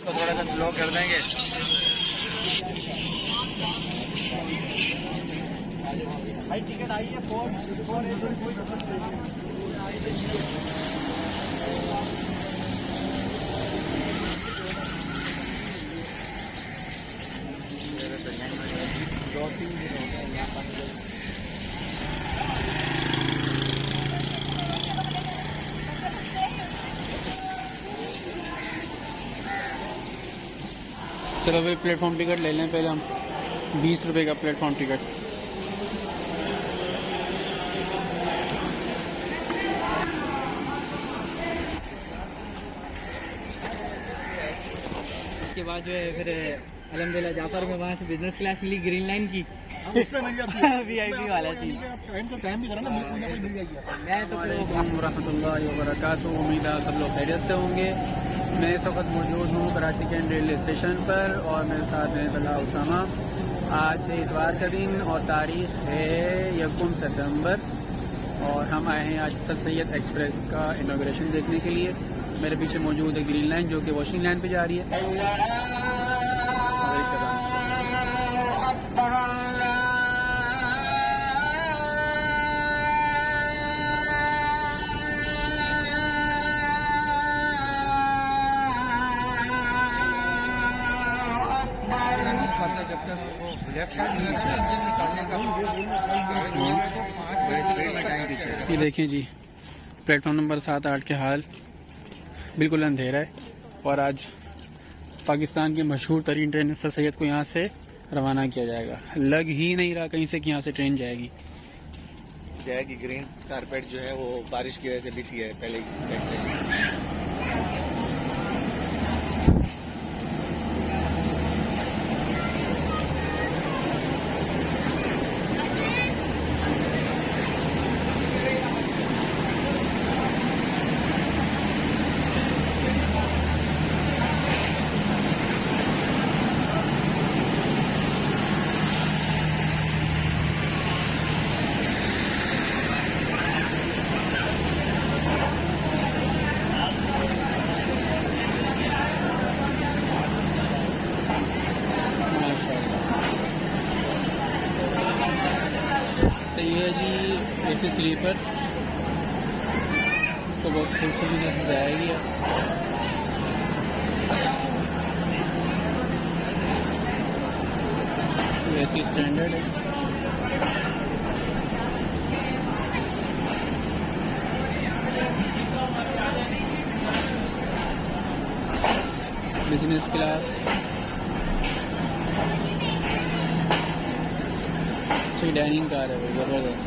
इसको थोड़ा सा स्लो कर देंगे। भाई टिकट आई है 4 चलो भाई प्लेटफॉर्म टिकट ले लें पहले हम। 20 रुपये का प्लेटफॉर्म टिकट। उसके बाद जो है फिर अल्हम्दुलिल्लाह जाफर में वहाँ से बिजनेस क्लास मिली ग्रीन लाइन की। उसमें मिल जाती है VIP वाला चीज। टाइम भी करा ना, मिल जाएगी। मैं तो रहमतुल्लाहि व बरकातुहू। उम्मीद है सब लोग खैरियत से होंगे। मैं इस वक्त मौजूद हूँ कराची कैंट रेलवे स्टेशन पर और मेरे साथ हैं तला उसामा। आज है इतवार का दिन और तारीख है 1 सितंबर और हम आए हैं आज सर सैयद एक्सप्रेस का इनॉग्रेशन देखने के लिए। मेरे पीछे मौजूद है ग्रीन लाइन जो कि वॉशिंग लाइन पे जा रही है। जब तक वो लेफ्ट साइड इंजन निकालने का ये देखिए जी प्लेटफॉर्म नंबर 7-8 के हाल बिल्कुल अंधेरा है और आज पाकिस्तान की मशहूर तरीन ट्रेन सर सैयद को यहाँ से रवाना किया जाएगा। लग ही नहीं रहा कहीं से कि यहाँ से ट्रेन जाएगी। ग्रीन कारपेट जो है वो बारिश की वजह से बिछी है पहले ही। ये है जी AC स्लीपर। इसको बहुत खूबसूरती से सजाया गया। AC स्टैंडर्ड है। बिजनेस क्लास डाइनिंग कार है वो जबरदस्त।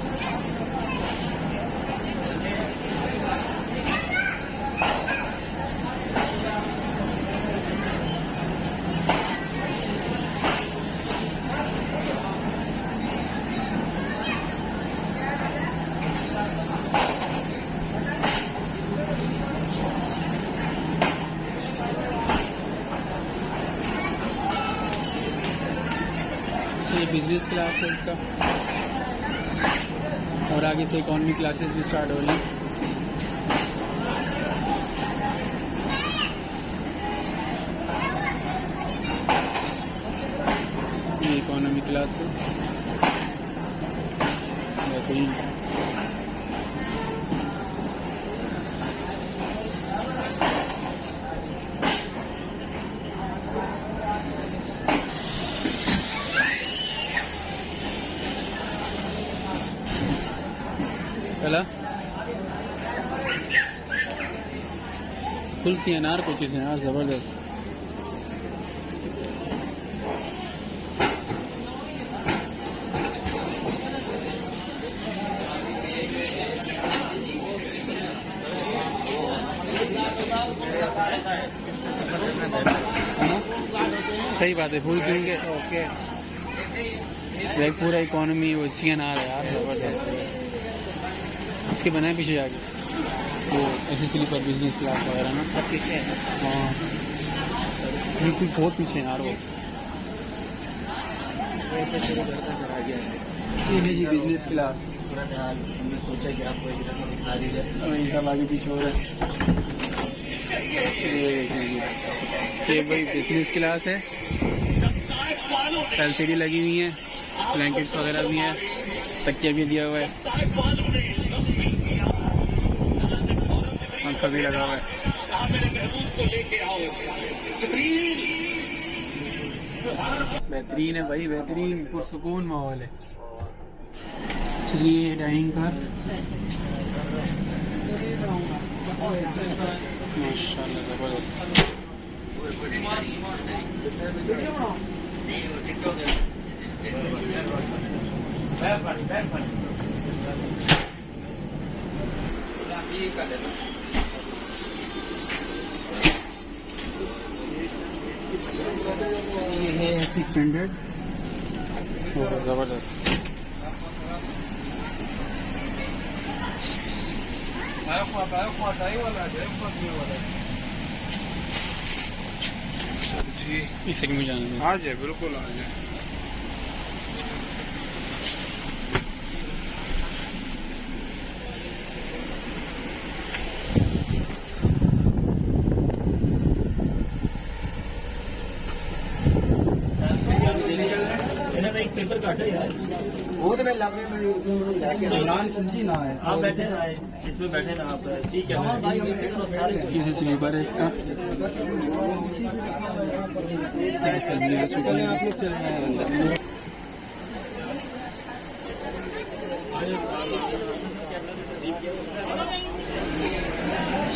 ये बिजनेस क्लास है इसका और आगे से इकोनॉमी क्लासेस भी स्टार्ट हो रही हैं। ये इकोनॉमी क्लासेस बेहतरीन। चला फुल CNR को चीज़ है यार ज़बरदस्त। सही बात है फुल क्योंकि ओके पूरा इकोनॉमी वो CNR है यार ज़बरदस्त। इसके बनाए पीछे आगे वो ऐसी स्लीपर बिजनेस क्लास वगैरह ना सब पीछे है। हाँ बिल्कुल बहुत पीछे हैं यार वो। ऐसे शुरू करता है आगे ये है जी बिजनेस क्लास। हमने सोचा कि आपको एक दिखा दी जाए। इनका आगे पीछे हो रहा है। ये भाई बिजनेस क्लास है, एलसीडी लगी हुई है, ब्लैंकेट्स वगैरह भी हैं, तकिया भी दिया हुआ है, पंखा भी लगा हुआ है। बेहतरीन है भाई, बेहतरीन पुरसुकून माहौल है। चलिए डाइनिंग पर माशाल्लाह ज़बरदस्त। ये है एसी स्टैंडर्ड, ज़बरदस्त। इस सेकंड में जाना है। आ जाए, बिल्कुल आ जाए। पेपर काटे यार, वो तो मैं लेके इमरान कुंजी ना है। आप बैठे ना, इसमें बैठे ना आप, ठीक है। ये स्लीपर है इसका।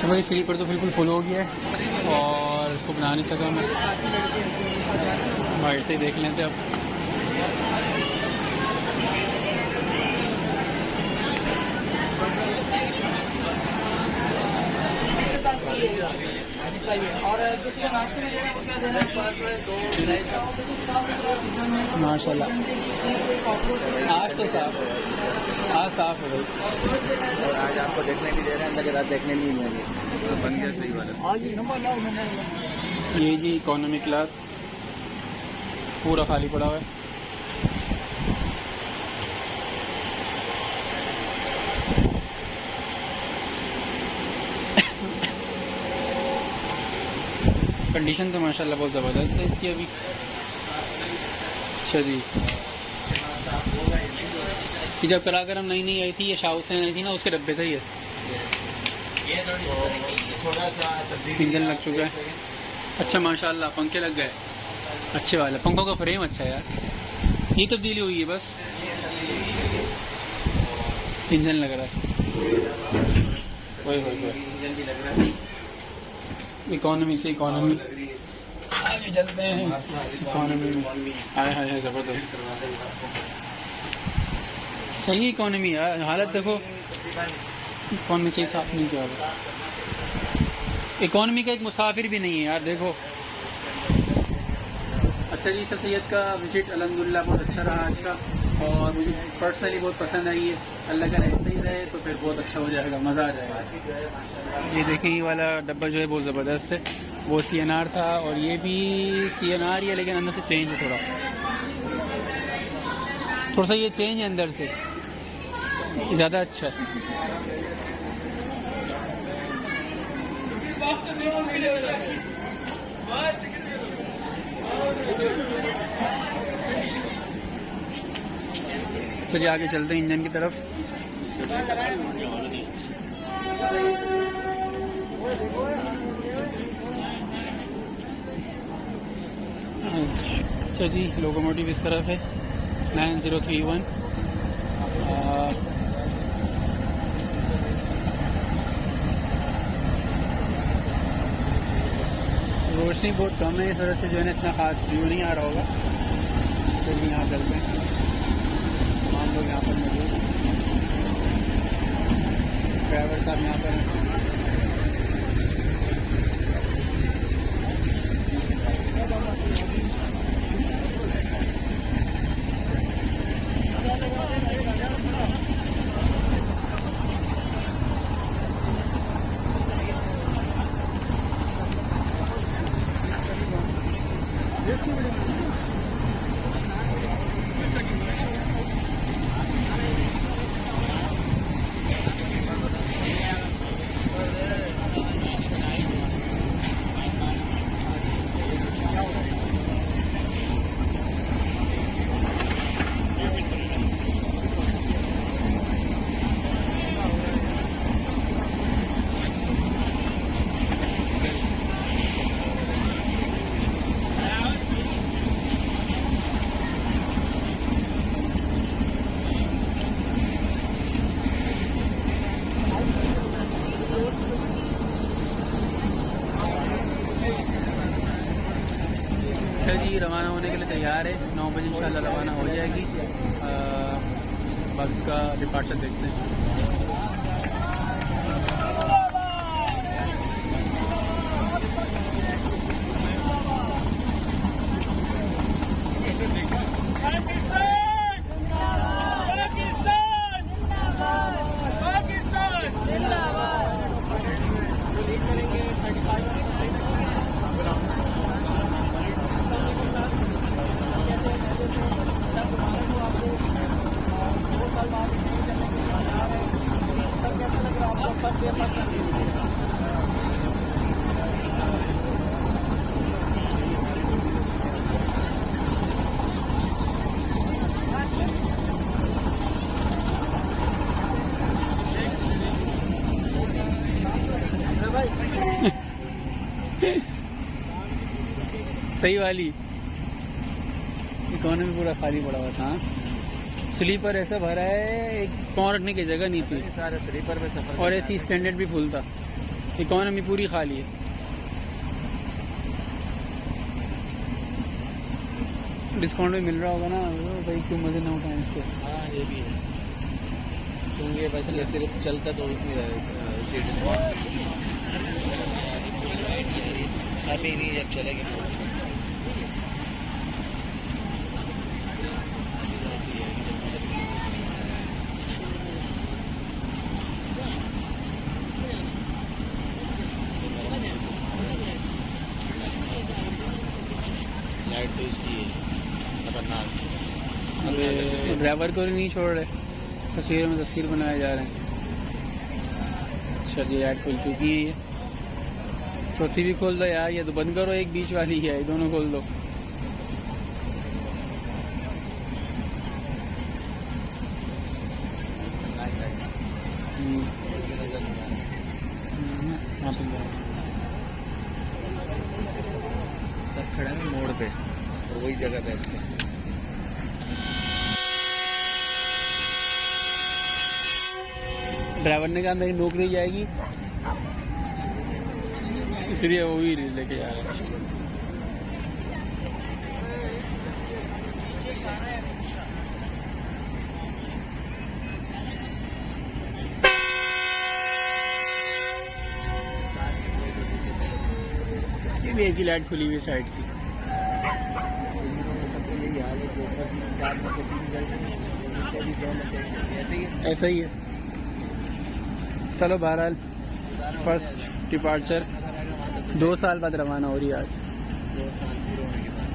सुबह स्लीपर तो बिल्कुल फुल हो गया है और इसको बना नहीं सका मैं, बाहर से ही देख लेते अब। और दूसरे नाश्ते में क्या देना है? माशाल्लाह आज तो साफ है, आज साफ है भाई। और आज आपको देखने भी दे रहे हैं, अंदर के रात देखने नहीं मिलेंगे, तो बन गया सही वाला। ये जी इकोनॉमी क्लास पूरा खाली पड़ा हुआ है। कंडीशन तो माशाल्लाह बहुत ज़बरदस्त है इसकी अभी। अच्छा जी, कि जब कराकरम नई नई आई थी, ये शाह हुसैन आई थी ना, उसके डब्बे थे ये। थोड़ा सा इंजन लग चुका है। अच्छा माशाल्लाह पंखे लग गए, अच्छे वाले पंखों का फ्रेम अच्छा है यार। ये तब्दीली हुई है बस, इंजन लग रहा है। वही इकोनॉमी से इकोनॉमी आगे चलते हैं। इकोनॉमी में हाय हाय हाय ज़बरदस्त, सही इकोनॉमी यार। हालत देखो, इकोनॉमी से साफ नहीं किया। इकोनॉमी का एक मुसाफिर भी नहीं है यार, देखो। अच्छा जी, सर सैयद का विजिट अल्हम्दुलिल्लाह बहुत अच्छा रहा आज का, और मुझे पर्सनली बहुत पसंद आई है। अल्लाह का ऐसे ही रहे तो फिर बहुत अच्छा हो जाएगा, मज़ा आ जाएगा। ये देखें, ये वाला डब्बा जो है बहुत ज़बरदस्त है। वो CNR था और ये भी CNR ही है, लेकिन अंदर से चेंज है थोड़ा सा ये चेंज है अंदर से, ज़्यादा अच्छा है। चलिए आगे चलते हैं इंजन की तरफ। अच्छा जी, लोकोमोटिव इस तरफ है 9031। रोशनी बहुत कम है, इस वजह से जो है ना इतना खास व्यू नहीं आ रहा होगा। चलिए यहाँ चलते हैं, तमाम लोग यहाँ पर मौजूद हैं, ड्राइवर साहब यहाँ पर हैं। अच्छा जी, रवाना होने के लिए तैयार है। 9 बजे इंशाल्लाह रवाना हो जाएगी। बस का डिपार्चर देखते हैं। सही वाली इकोनॉमी पूरा खाली पड़ा हुआ था। स्लीपर ऐसा भरा है, एक पाँव रखने की जगह नहीं थी। सारे स्लीपर में सफर और ऐसी स्टैंडर्ड भी फुल था। इकोनॉमी पूरी खाली है। डिस्काउंट भी मिल रहा होगा ना भाई, क्यों मजे ना उठाएं इसको। हाँ ये भी है, क्योंकि बस ये सिर्फ चलता तो उतनी डिस्काउंट अभी नहीं, जब चलेगी लाइट तो इसकी खतरनाक। ड्राइवर को भी नहीं छोड़ रहे, तस्वीर में तस्वीर बनाए जा रहे हैं। अच्छा जी, लाइट खुल चुकी है। ये चौथी भी खोल दो यार, ये तो बंद करो। एक बीच वाली है, दोनों खोल दो। सब खड़ा है मोड़ पे और वही जगह बेस्ट है। ड्राइवर ने कहा मेरी नौकरी जाएगी, इसलिए वो भी लेके जा रहा है। इसकी भी एक ही लाइट खुली हुई साइड की। ऐसा ही है। चलो बहरहाल फर्स्ट डिपार्चर 2 साल बाद रवाना हो रही है आज। 2 साल पूरे होने के बाद।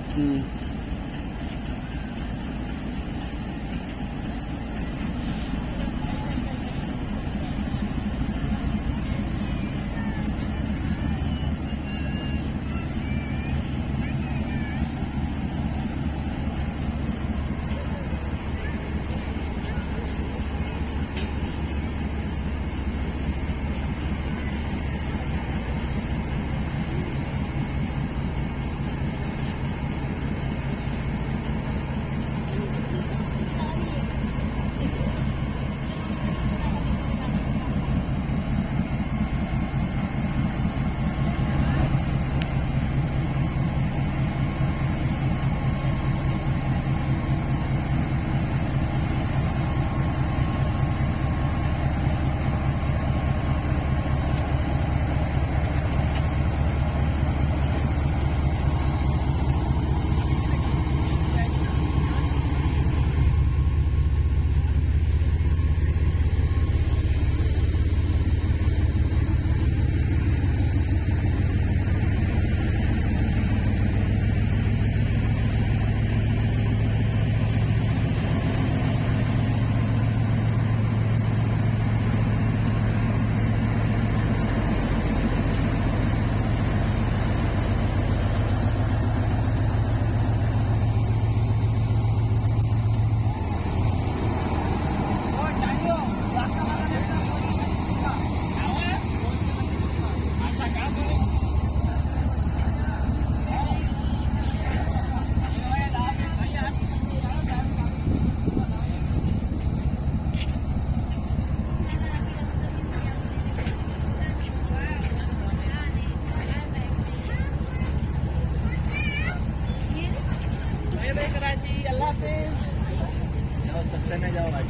कराची, अल्लाह हाफिज। जाओ सस्ते में जाओ आज।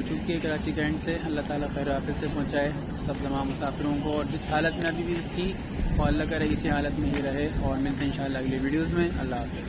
चुकी है कराची कैंट से। अल्लाह ताला खैर आफियत से पहुँचाए सब तमाम मुसाफिरों को, और जिस हालत में अभी भी थी और अल्लाह करे इसी हालत में ही रहे। और मिलते हैं इंशाअल्लाह अगली वीडियोज़ में। अल्लाह हाफ़िज़।